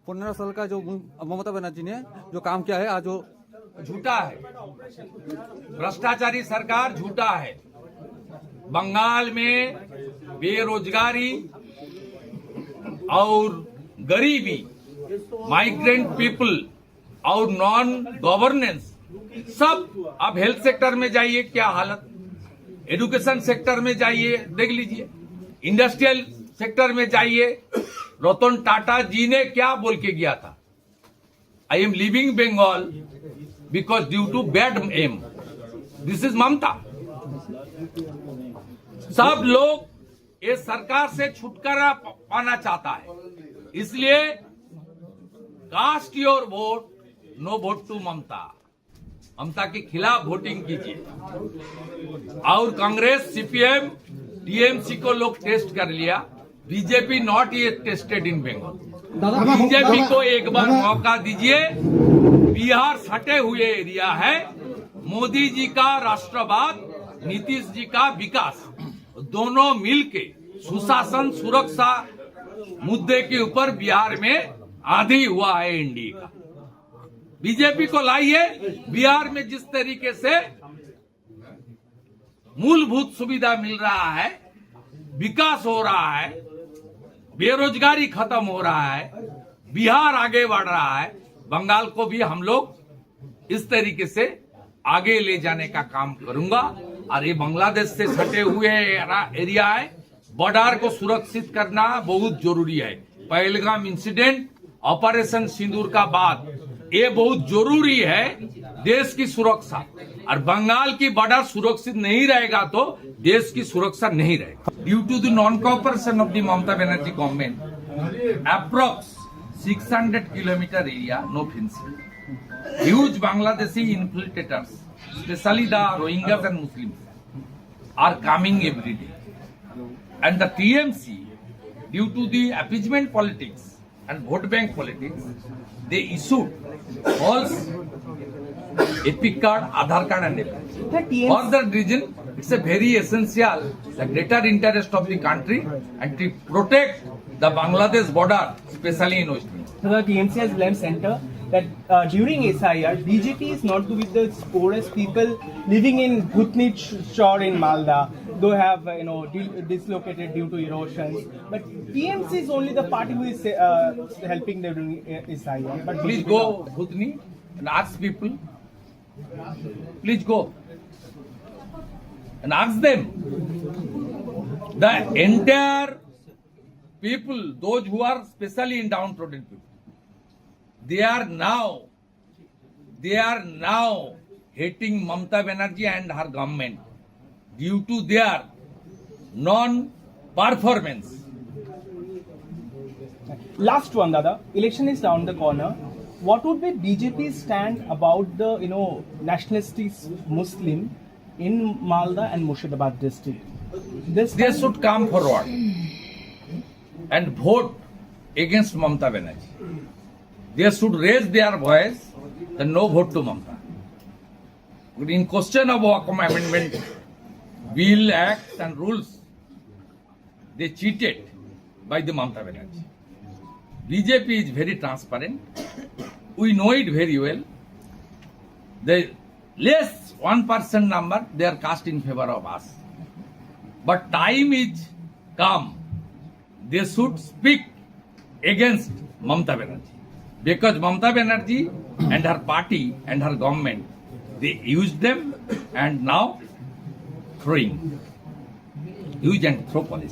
15 साल का जो ममता बनर्जी ने जो काम किया है, आज जो झूठा है। भ्रष्टाचारी सरकार झूठा है। बंगाल में बेरोजगारी और गरीबी, माइग्रेंट पीपल और नॉन गवर्नेंस सब, आप हेल्थ सेक्टर में जाइए क्या हालत, एजुकेशन सेक्टर में जाइए देख लीजिए, इंडस्ट्रियल सेक्टर में जाइए। रतन टाटा जी ने क्या बोल के गया था, I am living Bengal because due to bad M. This is Mamata. सब लोग ये सरकार से छुटकारा पाना चाहता है, इसलिए cast your vote, no vote to Mamata. Mamata के खिलाफ वोटिंग कीजिए। और कांग्रेस, सीपीएम, टीएमसी को लोग टेस्ट कर लिया, बीजेपी नॉट ये टेस्टेड इन बंगाल। बीजेपी को एक बार मौका दीजिए। बिहार सटे हुए एरिया है। मोदी जी का राष्ट्रवाद, नीतीश जी का विकास, दोनों मिलके सुशासन सुरक्षा मुद्दे के ऊपर बिहार में आंधी हुआ है एनडीए का। बीजेपी को लाइए। बिहार में जिस तरीके से मूलभूत सुविधा मिल रहा है, विकास हो रहा है, बेरोजगारी खत्म हो रहा है, बिहार आगे बढ़ रहा है, बंगाल को भी हम लोग इस तरीके से आगे ले जाने का काम करूंगा। और ये बांग्लादेश से सटे हुए एरिया है, बॉर्डर को सुरक्षित करना बहुत जरूरी है। पहलगाम इंसिडेंट, ऑपरेशन सिंदूर का बाद ये बहुत जरूरी है देश की सुरक्षा। और बंगाल की बॉर्डर सुरक्षित नहीं रहेगा तो देश की सुरक्षा नहीं रहेगा। Due to the non cooperation of the Mamata Banerjee government, approx 600 kilometre area no fencing, huge Bangladeshi infiltrators, especially the Rohingyas and Muslims, are coming every day. And the TMC, due to the appeasement politics and vote bank politics, they issued false epic card, Aadhaar card and everything. For that reason, it's a very essential, the greater interest of the country and to protect the Bangladesh border, especially in West Bengal. So the TMC has blamed center that during SIR, BJP is not with the poorest people living in Bhutni Shore in Malda. They have dislocated due to erosions. But TMC is only the party who is helping them during SIR. But Please go Bhutni and ask people. Please go and ask them. The entire people, those who are especially in downtrodden people, they are now hating Mamata Banerjee and her government due to their non-performance. last one, Dada. Election is down the corner. What would be BJP's stand about the nationalistic Muslim in Malda and Murshidabad district? They should come forward and vote against Mamata Banerjee. They should raise their voice and no vote to Mamata. In question of Wakam Amendment, Bill, Acts and rules, they cheated by the Mamata Banerjee. BJP is very transparent. We know it very well. The less 1% number, they are cast in favor of us. But time is come. They should speak against Mamata Banerjee. Because Mamata Banerjee and her party and her government, they used them and now use and throw policy.